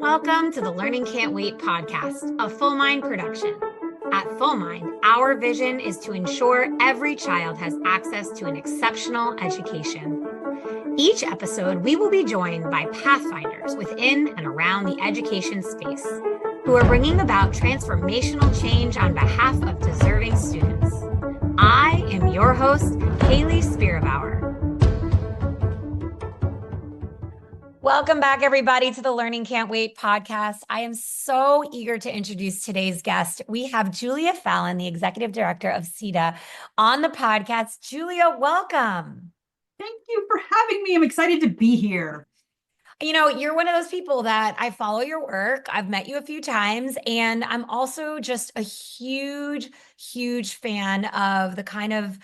Welcome to the Learning Can't Wait podcast, a Full Mind production. At Full Mind, our vision is to ensure every child has access to an exceptional education. Each episode, we will be joined by pathfinders within and around the education space who are bringing about transformational change on behalf of deserving students. I am your host, Haley Spirabauer. Welcome back, everybody, to the Learning Can't Wait podcast. I am so eager to introduce today's guest. We have Julia Fallon, the Executive Director of SETDA, on the podcast. Julia, welcome. Thank you for having me. I'm excited to be here. You know, you're one of those people that I follow your work. I've met you a few times, and I'm also just a huge, huge fan of the kind of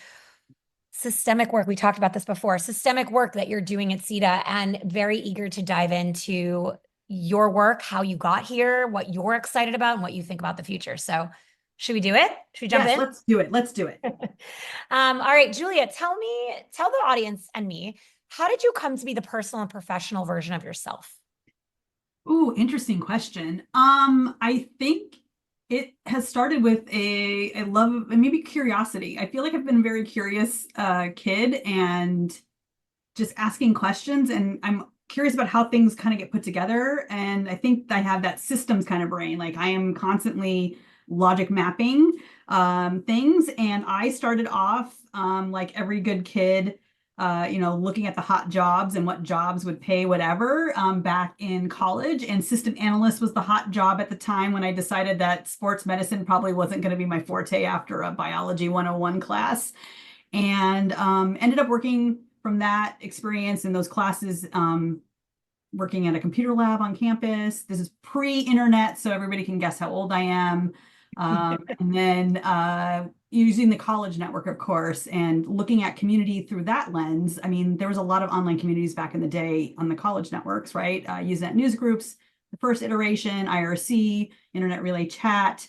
systemic work. We talked about this before, systemic work that you're doing at SETDA, and very eager to dive into your work, how you got here, what you're excited about, and what you think about the future. So should we do it? Should we jump in? Let's do it. Let's do it. All right, Julia, tell the audience and me, how did you come to be the personal and professional version of yourself? Ooh, interesting question. I think it has started with a love and maybe curiosity. I feel like I've been a very curious kid and just asking questions, and I'm curious about how things kind of get put together. And I think I have that systems kind of brain. Like I am constantly logic mapping things. And I started off like every good kid, looking at the hot jobs and what jobs would pay whatever back in college. And system analyst was the hot job at the time when I decided that sports medicine probably wasn't going to be my forte after a biology 101 class. And ended up working from that experience in those classes, working at a computer lab on campus. This is pre-internet, so everybody can guess how old I am. And then using the college network, of course, and looking at community through that lens. I mean, there was a lot of online communities back in the day on the college networks, right? Usenet news groups, the first iteration, IRC, Internet Relay Chat.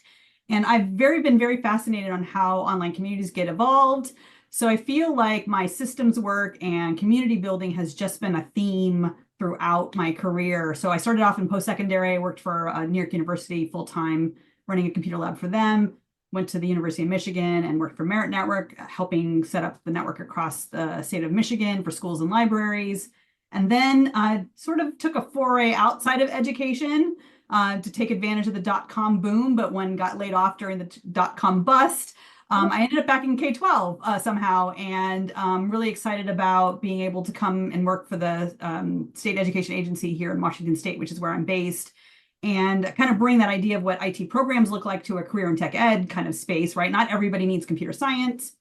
And I've been very fascinated on how online communities get evolved. So I feel like my systems work and community building has just been a theme throughout my career. So I started off in post-secondary. I worked for New York University full-time, running a computer lab for them. Went to the University of Michigan and worked for Merit Network, helping set up the network across the state of Michigan for schools and libraries. And then I sort of took a foray outside of education to take advantage of the dot-com boom, but when got laid off during the dot-com bust, I ended up back in K-12 somehow, and really excited about being able to come and work for the state education agency here in Washington State, which is where I'm based, and kind of bring that idea of what IT programs look like to a career in tech ed kind of space, right? Not everybody needs computer science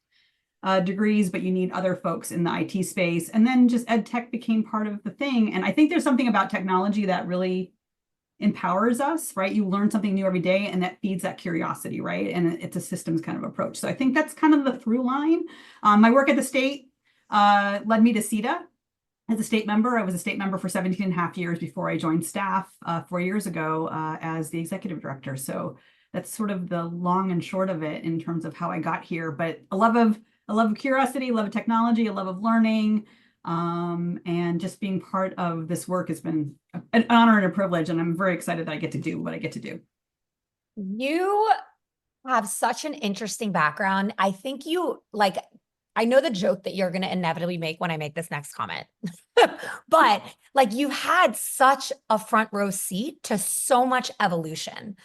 degrees, but you need other folks in the IT space. And then just EdTech became part of the thing. And I think there's something about technology that really empowers us, right? You learn something new every day, and that feeds that curiosity, right? And it's a systems kind of approach. So I think that's kind of the through line. My work at the state led me to SETDA. As a state member, I was a state member for 17 and a half years before I joined staff 4 years ago as the executive director. So that's sort of the long and short of it in terms of how I got here. But a love of curiosity, a love of technology, a love of learning, and just being part of this work has been an honor and a privilege. And I'm very excited that I get to do what I get to do. You have such an interesting background. I think I know the joke that you're going to inevitably make when I make this next comment, but like you've had such a front row seat to so much evolution.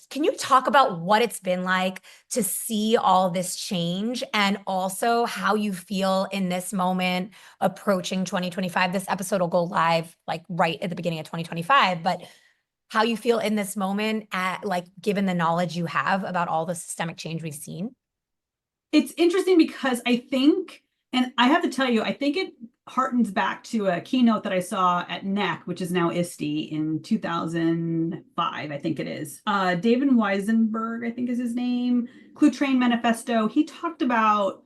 Can you talk about what it's been like to see all this change, and also how you feel in this moment approaching 2025? This episode will go live like right at the beginning of 2025, but how you feel in this moment given the knowledge you have about all the systemic change we've seen? It's interesting because I think, and I have to tell you, I think it harkens back to a keynote that I saw at NEC, which is now ISTE, in 2005, I think it is. David Weisenberg, I think is his name, Clue Train Manifesto. He talked about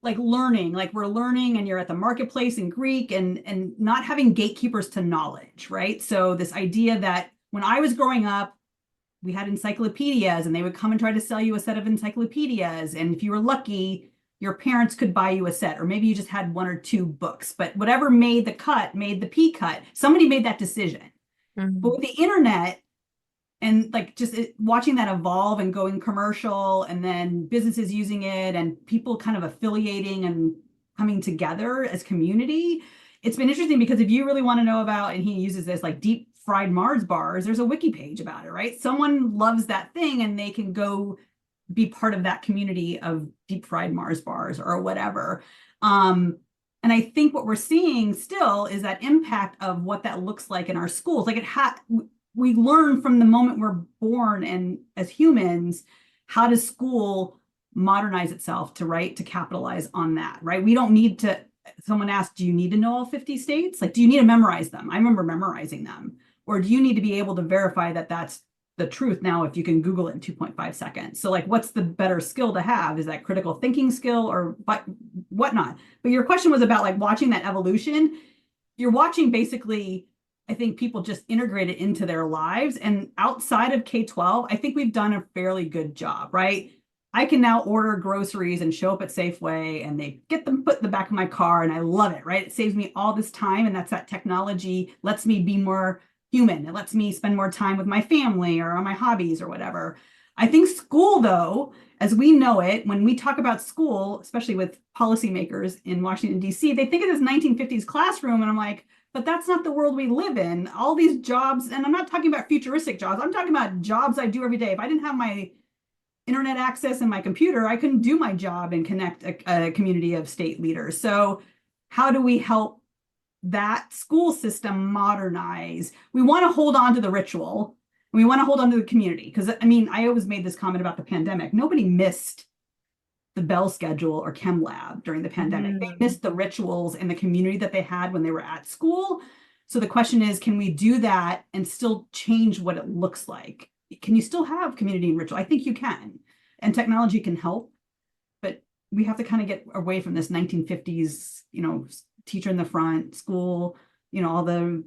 like learning, like we're learning and you're at the marketplace in Greek, and not having gatekeepers to knowledge, right? So this idea that when I was growing up, we had encyclopedias, and they would come and try to sell you a set of encyclopedias. And if you were lucky, your parents could buy you a set, or maybe you just had one or two books, but whatever made the cut, made the P cut. Somebody made that decision. But Mhm. with the internet, and like just watching that evolve and going commercial, and then businesses using it and people kind of affiliating and coming together as community, it's been interesting because if you really want to know about, and he uses this like deep fried Mars bars, there's a wiki page about it, right? Someone loves that thing and they can go be part of that community of deep fried Mars bars or whatever. And I think what we're seeing still is that impact of what that looks like in our schools. Like we learn from the moment we're born, and as humans, how does school modernize itself to capitalize on that, right? We don't need to. Someone asked, do you need to know all 50 states? Like, do you need to memorize them? I remember memorizing them. Or do you need to be able to verify that that's the truth now if you can Google it in 2.5 seconds? So like, what's the better skill to have? Is that critical thinking skill or whatnot? But your question was about like watching that evolution. You're watching basically, I think people just integrate it into their lives. And outside of K-12, I think we've done a fairly good job, right? I can now order groceries and show up at Safeway and they get them put in the back of my car, and I love it, right? It saves me all this time, and that's that technology lets me be more human. It lets me spend more time with my family or on my hobbies or whatever. I think school, though, as we know it, when we talk about school, especially with policymakers in Washington, D.C., they think of this 1950s classroom, and I'm like, but that's not the world we live in. All these jobs, and I'm not talking about futuristic jobs, I'm talking about jobs I do every day. If I didn't have my internet access and my computer, I couldn't do my job and connect a community of state leaders. So how do we help that school system modernize? We want to hold on to the ritual. We want to hold on to the community. Because I mean, I always made this comment about the pandemic. Nobody missed the Bell schedule or Chem Lab during the pandemic. They Mhm. missed the rituals and the community that they had when they were at school. So the question is, can we do that and still change what it looks like? Can you still have community and ritual? I think you can. And technology can help, but we have to kind of get away from this 1950s, teacher in the front, school, all the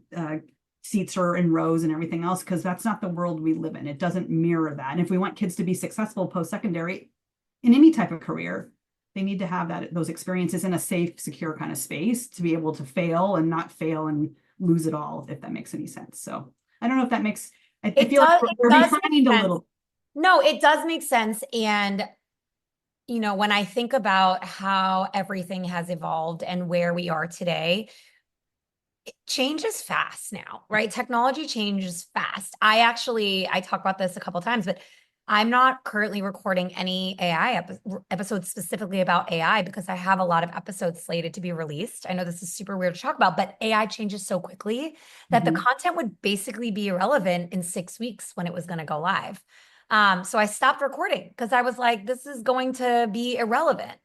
seats are in rows and everything else, because that's not the world we live in. It doesn't mirror that. And if we want kids to be successful post-secondary in any type of career, they need to have those experiences in a safe, secure kind of space to be able to fail and not fail and lose it all, if that makes any sense. So I don't know if that makes, I It feel like does, it we're does make behind a sense. little. No, it does make sense. And, when I think about how everything has evolved and where we are today, it changes fast now, right? Technology changes fast. I talk about this a couple of times, but I'm not currently recording any episodes specifically about AI because I have a lot of episodes slated to be released. I know this is super weird to talk about, but AI changes so quickly that the Mhm. content would basically be irrelevant in 6 weeks when it was going to go live. So I stopped recording because I was like, this is going to be irrelevant.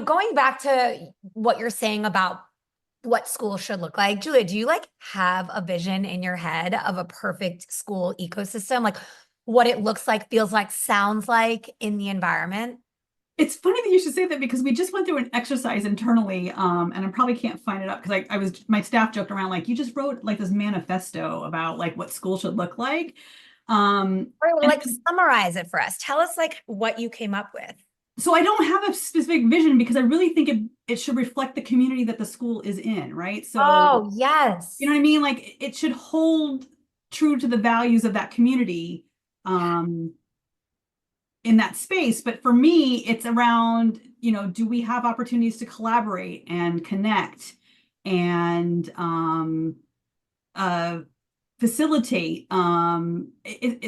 Going back to what you're saying about what school should look like. Julia, do you like have a vision in your head of a perfect school ecosystem? Like what it looks like, feels like, sounds like in the environment? It's funny that you should say that because we just went through an exercise internally, and I probably can't find it up because I was my staff joked around like you just wrote like this manifesto about like what school should look like. Or And like summarize it for us. Tell us like what you came up with. so I don't have a specific vision because I really think it should reflect the community that the school is in, right? So Oh, you know yes. what I mean? Like it should hold true to the values of that community. In that space. But for me, it's around, do we have opportunities to collaborate and connect and uh, facilitate, and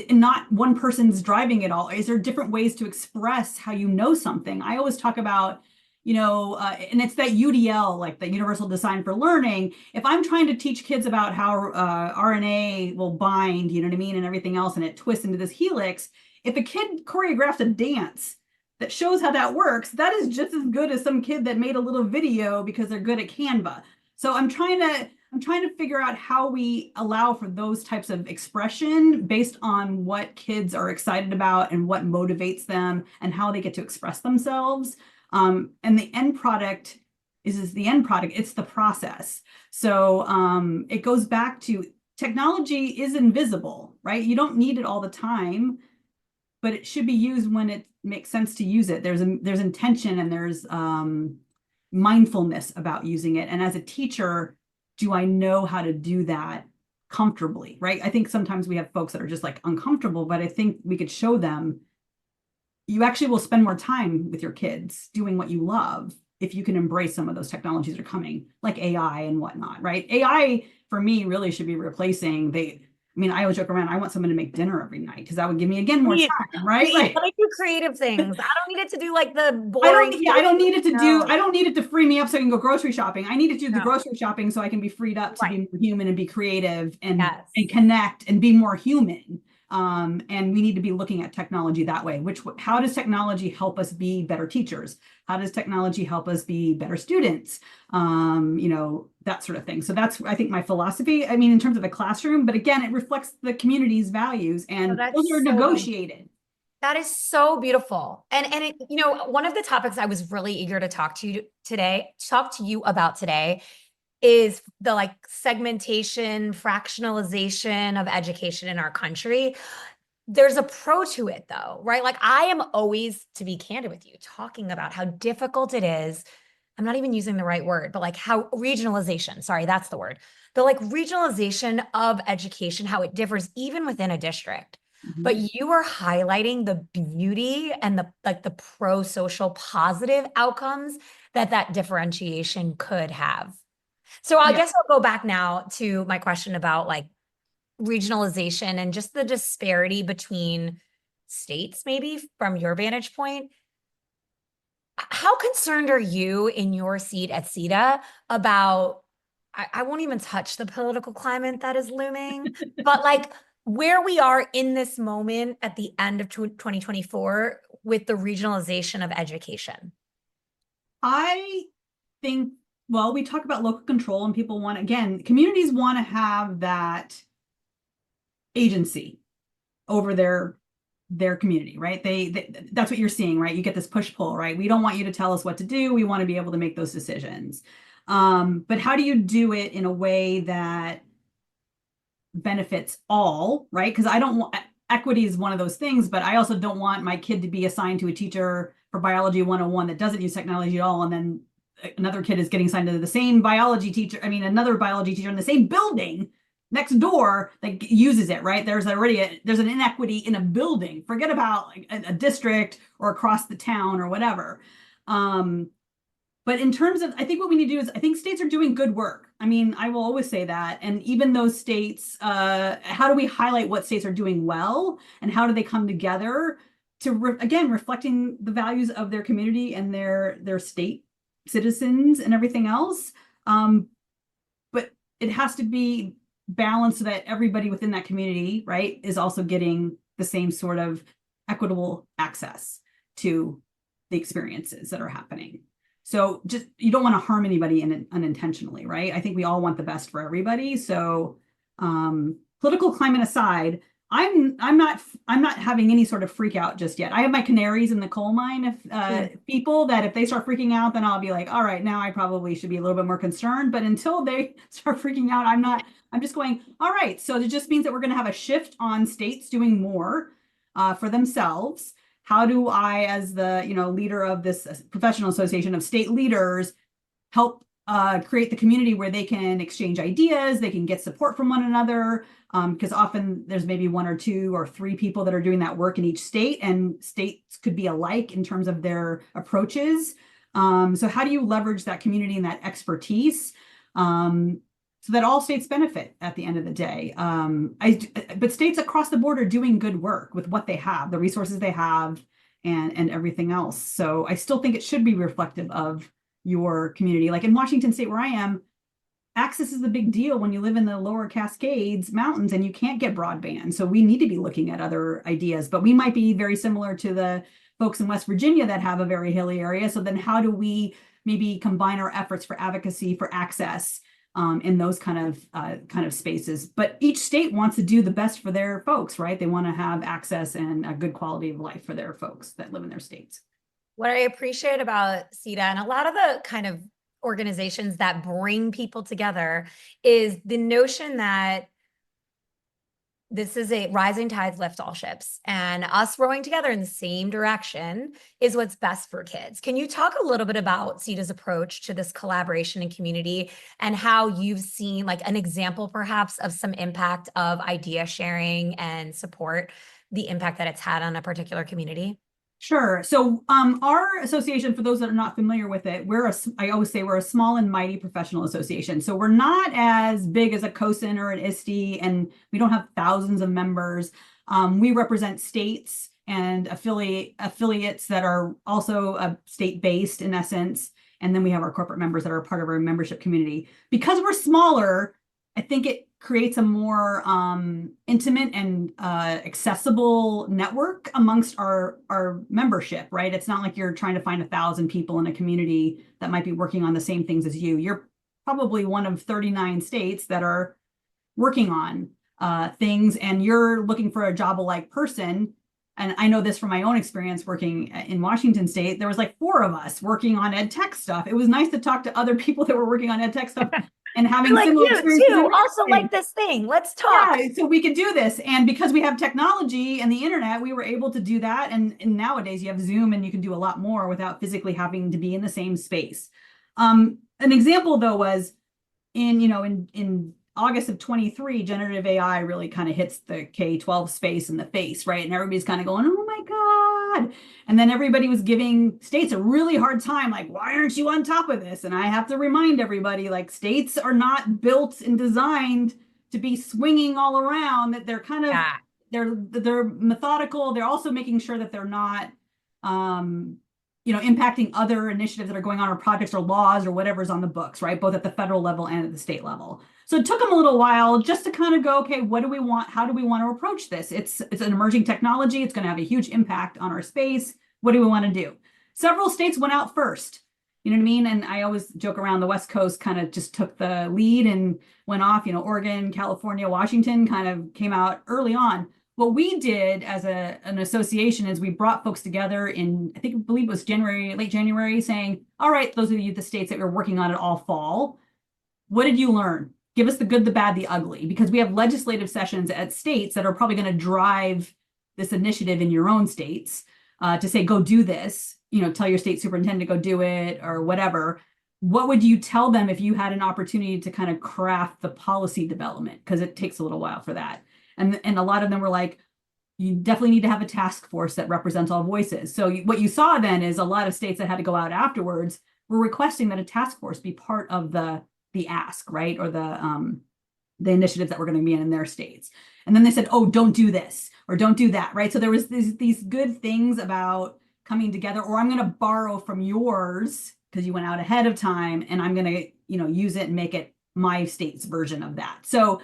not one person's driving it all? Is there different ways to express how you know something? I always talk about, and it's that UDL, like the Universal Design for Learning. If I'm trying to teach kids about how RNA will bind, you know what I mean, and everything else, and it twists into this helix, if a kid choreographs a dance that shows how that works, that is just as good as some kid that made a little video because they're good at Canva. So I'm trying to figure out how we allow for those types of expression based on what kids are excited about and what motivates them and how they get to express themselves. And the end product is the end product. It's the process. So it goes back to technology is invisible, right? You don't need it all the time, but it should be used when it makes sense to use it. There's intention and there's mindfulness about using it. And as a teacher, do I know how to do that comfortably, right? I think sometimes we have folks that are just like uncomfortable, but I think we could show them you actually will spend more time with your kids doing what you love if you can embrace some of those technologies that are coming, like AI and whatnot, right? AI for me really should be replacing I mean, I always joke around, I want someone to make dinner every night because that would give me again more time, right? Please, Like let me do creative things. I don't need it to do like the I don't, boring. yeah, I don't need it to do, No. I don't need it to free me up so I can go grocery shopping. I need to do the No. grocery shopping so I can be freed up to Right. be more human and be creative and Yes. connect and be more human. And we need to be looking at technology that way. How does technology help us be better teachers? How does technology help us be better students? That sort of thing. So that's, I think, my philosophy. I mean, in terms of the classroom, but again, it reflects the community's values, Oh, and those that's are so beautiful. negotiated. That is so beautiful. And it, one of the topics I was really eager to talk to you about today is the like segmentation, fractionalization of education in our country. There's a pro to it though, right? Like I am always, to be candid with you, talking about how difficult it is. I'm not even using the right word, but like how regionalization, sorry, that's the word. The like regionalization of education, how it differs even within a district. But Mhm. you are highlighting the beauty and the like the pro-social positive outcomes that differentiation could have. So I Yeah. guess I'll go back now to my question about like regionalization and just the disparity between states, maybe from your vantage point. How concerned are you in your seat at SETA about, I won't even touch the political climate that is looming, but like where we are in this moment at the end of 2024 with the regionalization of education? I think, well, we talk about local control and people want, again, communities want to have that agency over their community, right? That's what you're seeing, right? You get this push pull, right? We don't want you to tell us what to do. We want to be able to make those decisions. But how do you do it in a way that benefits all, right? Because I don't want equity is one of those things, but I also don't want my kid to be assigned to a teacher for biology 101 that doesn't use technology at all. And then another kid is getting assigned to the same biology teacher, another biology teacher in the same building next door that uses it, right? There's there's an inequity in a building. Forget about like a district or across the town or whatever. But in terms of, I think what we need to do is, I think states are doing good work. I mean, I will always say that. And even those states, how do we highlight what states are doing well and how do they come together to, again, reflecting the values of their community and their state citizens and everything else. But it has to be balanced so that everybody within that community, right, is also getting the same sort of equitable access to the experiences that are happening. So just you don't want to harm anybody unintentionally, right? I think we all want the best for everybody. So political climate aside, I'm not having any sort of freak out just yet. I have my canaries in the coal mine if people that if they start freaking out, then I'll be like, all right, now I probably should be a little bit more concerned. But until they start freaking out, I'm just going, all right. So it just means that we're going to have a shift on states doing more for themselves. How do I, as the leader of this professional association of state leaders, help create the community where they can exchange ideas, they can get support from one another, because often there's maybe one or two or three people that are doing that work in each state, and states could be alike in terms of their approaches. So how do you leverage that community and that expertise so that all states benefit at the end of the day? But states across the board are doing good work with what they have, the resources they have, and everything else. So I still think it should be reflective of your community. Like in Washington State, where I am, access is a big deal when you live in the lower Cascades Mountains and you can't get broadband. So we need to be looking at other ideas, but we might be very similar to the folks in West Virginia that have a very hilly area. So then how do we maybe combine our efforts for advocacy for access in those kind of spaces? But each state wants to do the best for their folks, right? They want to have access and a good quality of life for their folks that live in their states. What I appreciate about SETA and a lot of the kind of organizations that bring people together is the notion that this is a rising tides lift all ships, and us rowing together in the same direction is what's best for kids. Can you talk a little bit about SETA's approach to this collaboration and community, and how you've seen like an example perhaps of some impact of idea sharing and support, the impact that it's had on a particular community? Sure. So our association, for those that are not familiar with it, I always say we're a small and mighty professional association. So we're not as big as a COSIN or an ISTE, and we don't have thousands of members. We represent states and affiliates that are also state-based in essence. And then we have our corporate members that are part of our membership community. Because we're smaller, I think it creates a more intimate and accessible network amongst our membership, right? It's not like you're trying to find 1,000 people in a community that might be working on the same things as you. You're probably one of 39 states that are working on things, and you're looking for a job-alike person. And I know this from my own experience working in Washington State. There was like 4 of us working on EdTech stuff. It was nice to talk to other people that were working on EdTech stuff and having Like similar you experiences. too, also like this thing. Let's talk. Yeah, so we could do this. And because we have technology and the internet, we were able to do that. And nowadays you have Zoom and you can do a lot more without physically having to be in the same space. An example though was in August of 23, generative AI really kind of hits the K-12 space in the face, right? And everybody's kind of going, oh my God. And then everybody was giving states a really hard time, like, why aren't you on top of this? And I have to remind everybody, like, states are not built and designed to be swinging all around, that they're kind of, Yeah. they're methodical. They're also making sure that they're not, impacting other initiatives that are going on, or projects or laws or whatever's on the books, right? Both at the federal level and at the state level. So it took them a little while just to kind of go, okay, what do we want? How do we want to approach this? It's an emerging technology. It's going to have a huge impact on our space. What do we want to do? Several states went out first. You know what I mean? And I always joke around, the West Coast kind of just took the lead and went off. Oregon, California, Washington kind of came out early on. What we did as an association is we brought folks together in, I believe it was late January, saying, all right, those of you, the states that we're working on it all fall, what did you learn? Give us the good, the bad, the ugly, because we have legislative sessions at states that are probably going to drive this initiative in your own states to say, go do this, tell your state superintendent to go do it or whatever. What would you tell them if you had an opportunity to kind of craft the policy development? Because it takes a little while for that. And a lot of them were like, you definitely need to have a task force that represents all voices. So what you saw then is a lot of states that had to go out afterwards were requesting that a task force be part of the ask, right? Or the initiatives that were going to be in their states. And then they said, oh, don't do this or don't do that, right? So there was these good things about coming together, or I'm going to borrow from yours because you went out ahead of time, and I'm going to, use it and make it my state's version of that. So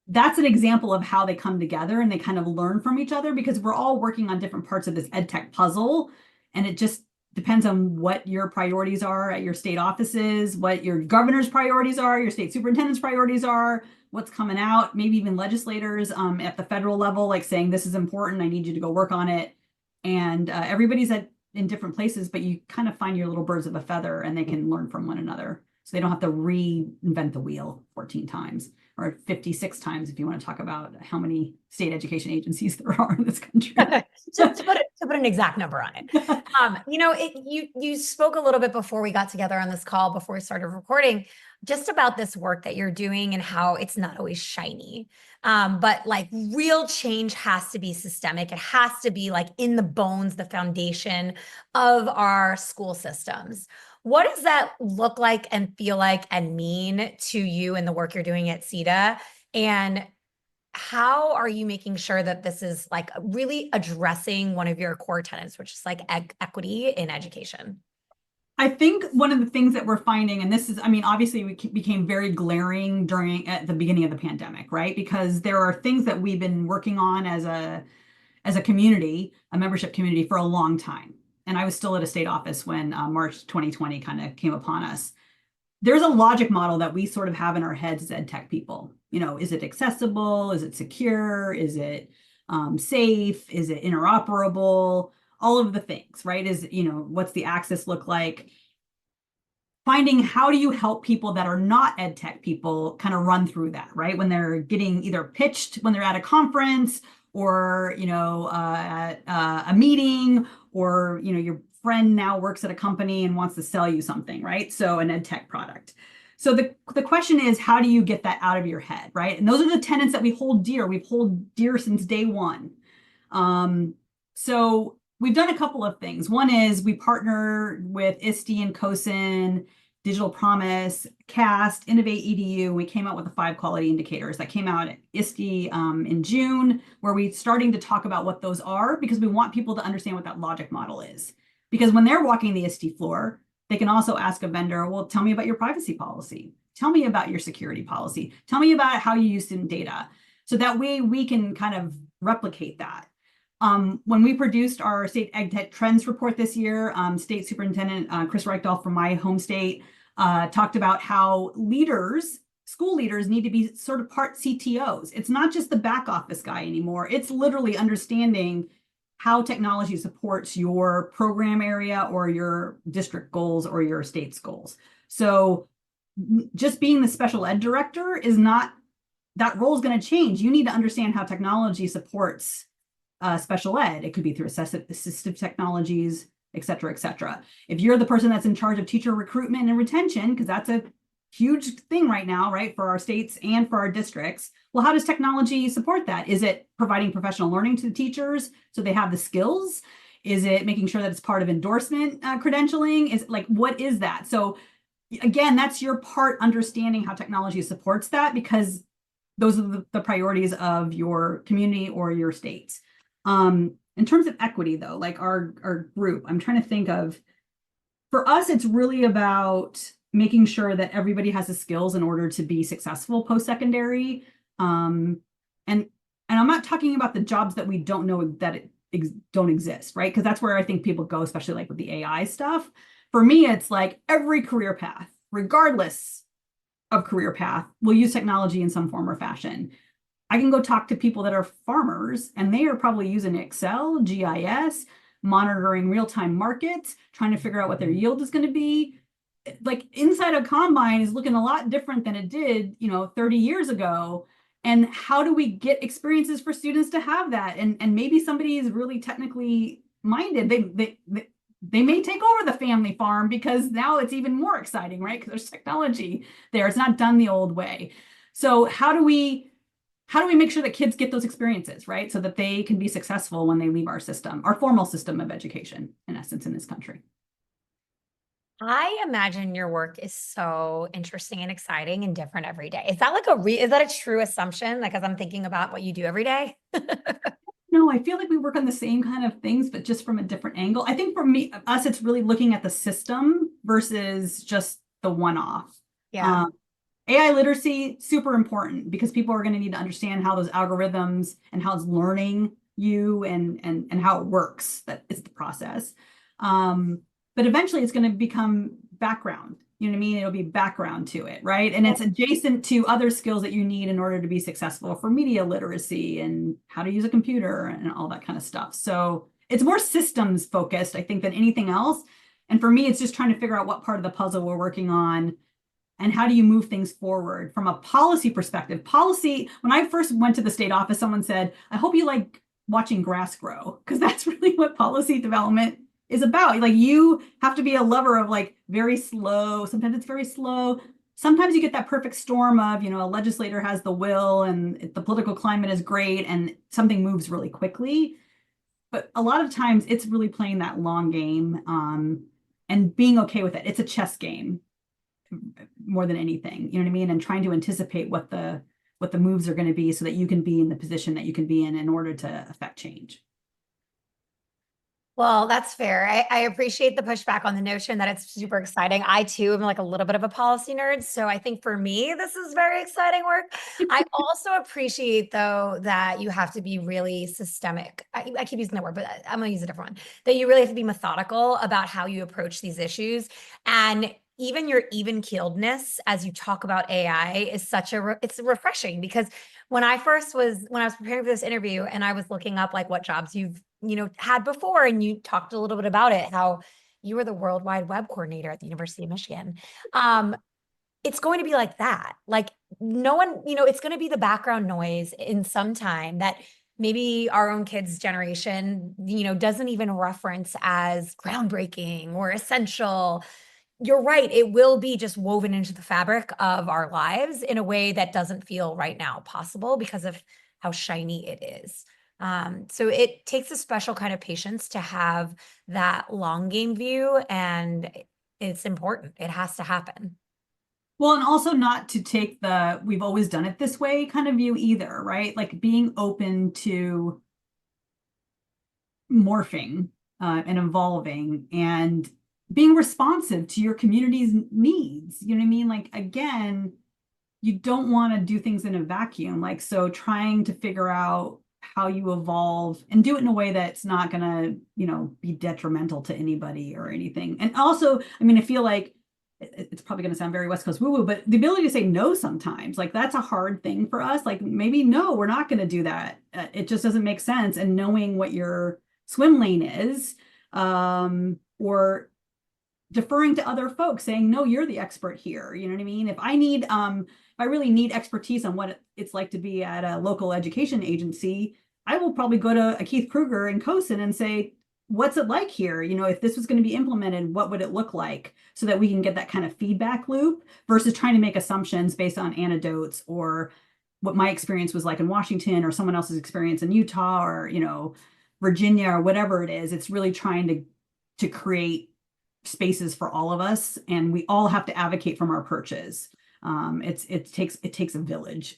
that's an example of how they come together and they kind of learn from each other, because we're all working on different parts of this EdTech puzzle. And it just depends on what your priorities are at your state offices, what your governor's priorities are, your state superintendent's priorities are, what's coming out, maybe even legislators at the federal level, like saying, this is important, I need you to go work on it. And everybody's in different places, but you kind of find your little birds of a feather and they can learn from one another. So they don't have to reinvent the wheel 14 times. Or 56 times if you want to talk about how many state education agencies there are in this country. to put an exact number on it. You spoke a little bit before we got together on this call, before we started recording, just about this work that you're doing and how it's not always shiny. But like real change has to be systemic. It has to be like in the bones, the foundation of our school systems. What does that look like and feel like and mean to you in the work you're doing at SETDA? And how are you making sure that this is like really addressing one of your core tenets, which is like equity in education? I think one of the things that we're finding, and this is, obviously we became very glaring at the beginning of the pandemic, right? Because there are things that we've been working on as a community, a membership community, for a long time. And I was still at a state office when March 2020 kind of came upon us. There's a logic model that we sort of have in our heads as EdTech people. Is it accessible? Is it secure? Is it safe? Is it interoperable? All of the things, right? What's the access look like? finding how do you help people that are not ed tech people kind of run through that, right? When they're getting either pitched when they're at a conference or, at a meeting, or, your friend now works at a company and wants to sell you something, right? So an ed tech product. So the question is, how do you get that out of your head, right? And those are the tenets that we hold dear. We've hold dear since day one. So we've done a couple of things. One is we partner with ISTE and COSIN, Digital Promise, CAST, Innovate EDU. We came out with the 5 quality indicators that came out at ISTE in June, where we're starting to talk about what those are, because we want people to understand what that logic model is. Because when they're walking the ISTE floor, they can also ask a vendor, well, tell me about your privacy policy. Tell me about your security policy. Tell me about how you use student data. So that way we can kind of replicate that. When we produced our state EdTech trends report this year, State Superintendent Chris Reichdahl from my home state talked about how school leaders need to be sort of part CTOs. It's not just the back office guy anymore. It's literally understanding how technology supports your program area or your district goals or your state's goals. So just being the special ed director is not, that role is going to change. You need to understand how technology supports special ed. It could be through assistive technologies, et cetera, et cetera. If you're the person that's in charge of teacher recruitment and retention, because that's a huge thing right now, right, for our states and for our districts, well, how does technology support that? Is it providing professional learning to the teachers so they have the skills? Is it making sure that it's part of endorsement credentialing? Is like, what is that? So again, that's your part, understanding how technology supports that, because those are the priorities of your community or your states. In terms of equity, though, like our group, I'm trying to think of, for us, it's really about making sure that everybody has the skills in order to be successful post-secondary. And I'm not talking about the jobs that we don't know that don't exist, right? Because that's where I think people go, especially like with the AI stuff. For me, it's like every career path, regardless of career path, will use technology in some form or fashion. I can go talk to people that are farmers, and they are probably using Excel, GIS, monitoring real-time markets, trying to figure out what their yield is going to be. Like inside a combine is looking a lot different than it did, 30 years ago. And how do we get experiences for students to have that? And maybe somebody is really technically minded. They may take over the family farm because now it's even more exciting, right? Because there's technology there. It's not done the old way. So how do we make sure that kids get those experiences, right? So that they can be successful when they leave our system, our formal system of education, in essence, in this country. I imagine your work is so interesting and exciting and different every day. Is that like is that a true assumption? Like, as I'm thinking about what you do every day? No, I feel like we work on the same kind of things, but just from a different angle. I think for us, it's really looking at the system versus just the one-off. Yeah. AI literacy, super important, because people are going to need to understand how those algorithms and how it's learning you and how it works. That is the process. But eventually it's going to become background. You know what I mean? It'll be background to it, right? And it's adjacent to other skills that you need in order to be successful, for media literacy and how to use a computer and all that kind of stuff. So it's more systems focused, I think, than anything else. And for me, it's just trying to figure out what part of the puzzle we're working on and how do you move things forward from a policy perspective. Policy, when I first went to the state office, someone said, I hope you like watching grass grow, because that's really what policy development is about. Like, you have to be a lover of like very slow. Sometimes it's very slow. Sometimes you get that perfect storm of, a legislator has the will and the political climate is great and something moves really quickly. But a lot of times it's really playing that long game and being okay with it. It's a chess game more than anything, you know what I mean? And trying to anticipate what the moves are going to be so that you can be in the position that you can be in order to affect change. Well, that's fair. I appreciate the pushback on the notion that it's super exciting. I too am like a little bit of a policy nerd. So I think for me, this is very exciting work. I also appreciate, though, that you have to be really systemic. I keep using that word, but I'm going to use a different one. That you really have to be methodical about how you approach these issues. And even your even-keeledness as you talk about AI is it's refreshing, because when I was preparing for this interview and I was looking up like what jobs you've had before, and you talked a little bit about it, how you were the World Wide Web coordinator at the University of Michigan. It's going to be like that. Like no one, it's going to be the background noise in some time that maybe our own kids' generation, doesn't even reference as groundbreaking or essential. You're right. It will be just woven into the fabric of our lives in a way that doesn't feel right now possible because of how shiny it is. So it takes a special kind of patience to have that long game view, and it's important. It has to happen. Well, and also not to take the we've always done it this way kind of view either, right? Like being open to morphing and evolving and being responsive to your community's needs. You know what I mean? Like, again, you don't want to do things in a vacuum. Like, so trying to figure out how you evolve and do it in a way that's not going to, be detrimental to anybody or anything. And also, I mean, I feel like it's probably going to sound very West Coast woo-woo, but the ability to say no sometimes, like that's a hard thing for us. Like maybe, no, we're not going to do that. It just doesn't make sense. And knowing what your swim lane is, or deferring to other folks saying, no, you're the expert here. You know what I mean? If I really need expertise on what it's like to be at a local education agency, I will probably go to a Keith Kruger in COSIN and say, what's it like here? If this was going to be implemented, what would it look like, so that we can get that kind of feedback loop versus trying to make assumptions based on anecdotes or what my experience was like in Washington or someone else's experience in Utah or, Virginia or whatever it is. It's really trying to create spaces for all of us, and we all have to advocate from our perches. It takes a village,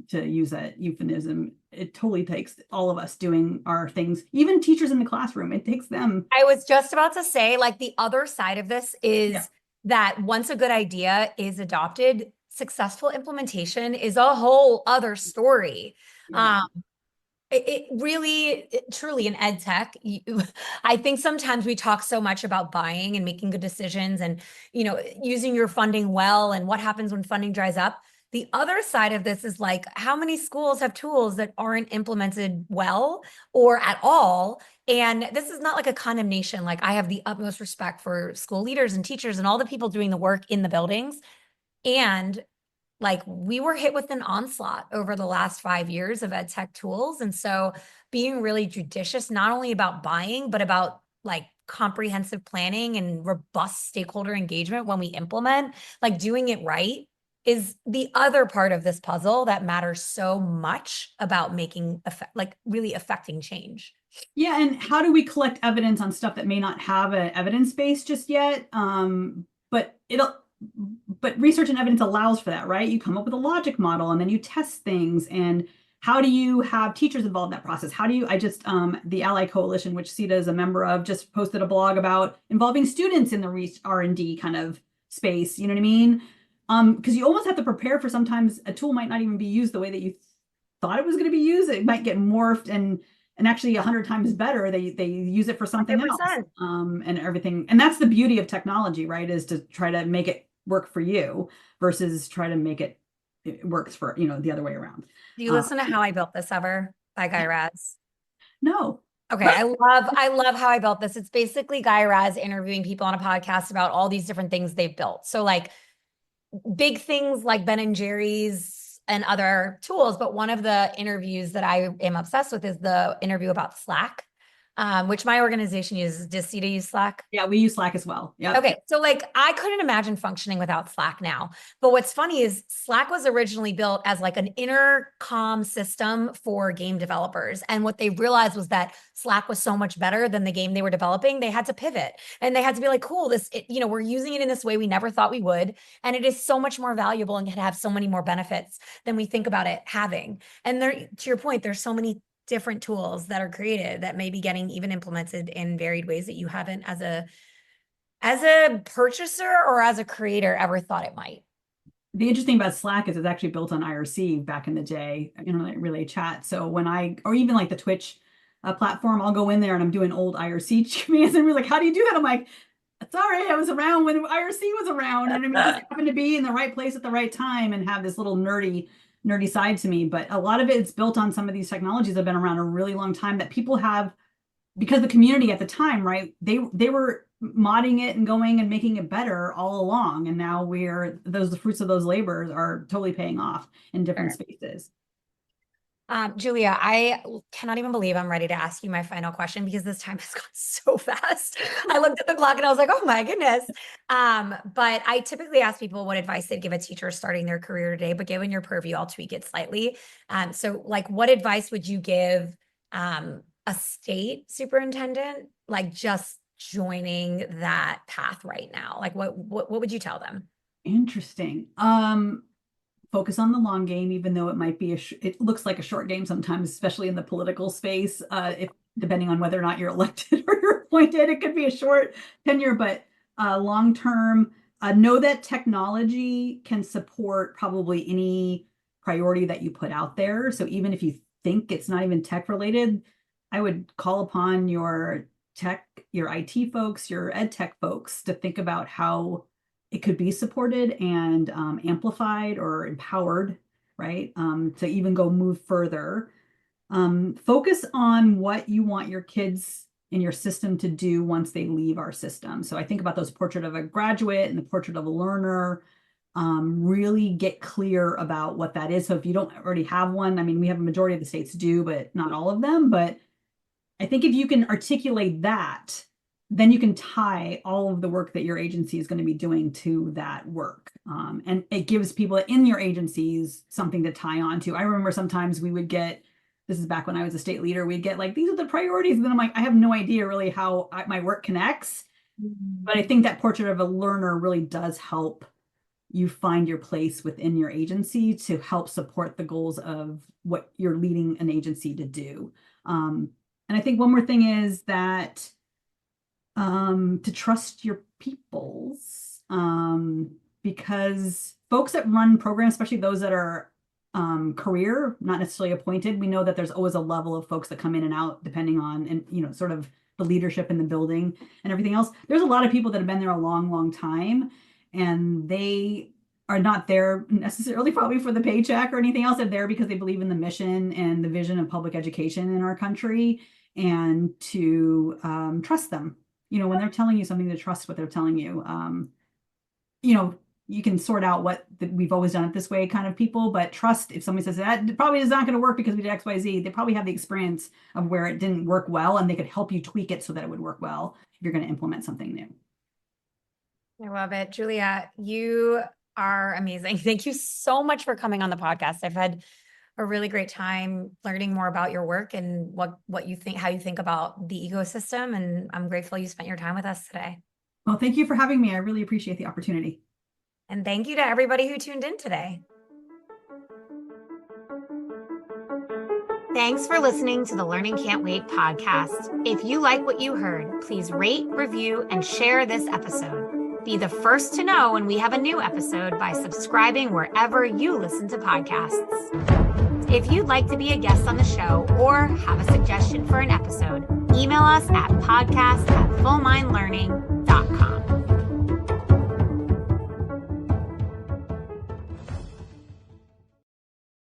to use that euphemism. It totally takes all of us doing our things, even teachers in the classroom. It takes them. I was just about to say, like, the other side of this is Yeah. that once a good idea is adopted, successful implementation is a whole other story. Yeah. It really, truly in ed tech, I think sometimes we talk so much about buying and making good decisions and, using your funding well and what happens when funding dries up. The other side of this is like, how many schools have tools that aren't implemented well or at all? And this is not like a condemnation. Like, I have the utmost respect for school leaders and teachers and all the people doing the work in the buildings. And like, we were hit with an onslaught over the last 5 years of ed tech tools. And so being really judicious, not only about buying, but about like comprehensive planning and robust stakeholder engagement when we implement, like doing it right, is the other part of this puzzle that matters so much about making like really affecting change. Yeah, and how do we collect evidence on stuff that may not have an evidence base just yet? But research and evidence allows for that, right? You come up with a logic model and then you test things. And how do you have teachers involved in that process? The Ally Coalition, which SETDA is a member of, just posted a blog about involving students in the R&D kind of space. You know what I mean? Because you almost have to prepare for, sometimes a tool might not even be used the way that you thought it was going to be used. It might get morphed and actually 100 times better. They use it for something 100%. else, and everything. And that's the beauty of technology, right? Is to try to make it work for you versus try to make it works for, the other way around. Do you listen to How I Built This ever by Guy Raz? No. Okay, I love How I Built This. It's basically Guy Raz interviewing people on a podcast about all these different things they've built. So like big things like Ben and Jerry's and other tools. But one of the interviews that I am obsessed with is the interview about Slack, which my organization uses. Does SETDA use Slack? Yeah, we use Slack as well. Yeah. Okay. So like I couldn't imagine functioning without Slack now. But what's funny is Slack was originally built as like an intercom system for game developers. And what they realized was that Slack was so much better than the game they were developing. They had to pivot and they had to be like, cool, we're using it in this way we never thought we would. And it is so much more valuable and can have so many more benefits than we think about it having. And there, to your point, there's so many different tools that are created that may be getting even implemented in varied ways that you haven't as a purchaser or as a creator ever thought it might. The interesting about Slack is it's actually built on IRC back in the day, like relay chat. So or even like the Twitch platform, I'll go in there and I'm doing old IRC commands and we're like, how do you do that? I'm like, sorry, I was around when IRC was around. And I mean, just happened to be in the right place at the right time and have this little nerdy side to me. But a lot of it's built on some of these technologies that have been around a really long time that people have, because the community at the time, right? They were modding it and going and making it better all along. And now the fruits of those labors are totally paying off in different spaces. Julia, I cannot even believe I'm ready to ask you my final question because this time has gone so fast. I looked at the clock and I was like, oh my goodness. But I typically ask people what advice they'd give a teacher starting their career today, but given your purview, I'll tweak it slightly. So like what advice would you give a state superintendent, like just joining that path right now? Like what would you tell them? Interesting. Focus on the long game, even though it might be it looks like a short game sometimes, especially in the political space. If depending on whether or not you're elected or you're appointed, it could be a short tenure, but long term, know that technology can support probably any priority that you put out there. So even if you think it's not even tech related, I would call upon your IT folks, your EdTech folks to think about how it could be supported and amplified or empowered, right? To even move further. Focus on what you want your kids in your system to do once they leave our system. So I think about those portrait of a graduate and the portrait of a learner. Really get clear about what that is. So if you don't already have one, I mean, we have a majority of the states do, but not all of them. But I think if you can articulate that, then you can tie all of the work that your agency is going to be doing to that work. And it gives people in your agencies something to tie on to. I remember sometimes we would get, this is back when I was a state leader, we'd get like, these are the priorities. And then I'm like, I have no idea really how my work connects. But I think that portrait of a learner really does help you find your place within your agency to help support the goals of what you're leading an agency to do. And I think one more thing is that to trust your peoples, because folks that run programs, especially those that are career, not necessarily appointed, we know that there's always a level of folks that come in and out depending on, and sort of the leadership in the building and everything else. There's a lot of people that have been there a long, long time, and they are not there necessarily probably for the paycheck or anything else. They're there because they believe in the mission and the vision of public education in our country, and to trust them. When they're telling you something, to trust what they're telling you. You can sort out we've always done it this way kind of people, but trust if somebody says that probably is not going to work because we did X, Y, Z, they probably have the experience of where it didn't work well, and they could help you tweak it so that it would work well if you're going to implement something new. I love it. Julia, you are amazing. Thank you so much for coming on the podcast. I've had a really great time learning more about your work and what you think, how you think about the ecosystem. And I'm grateful you spent your time with us today. Well, thank you for having me. I really appreciate the opportunity. And thank you to everybody who tuned in today. Thanks for listening to the Learning Can't Wait podcast. If you like what you heard, please rate, review, and share this episode. Be the first to know when we have a new episode by subscribing wherever you listen to podcasts. If you'd like to be a guest on the show or have a suggestion for an episode, email us at podcast@fullmindlearning.com.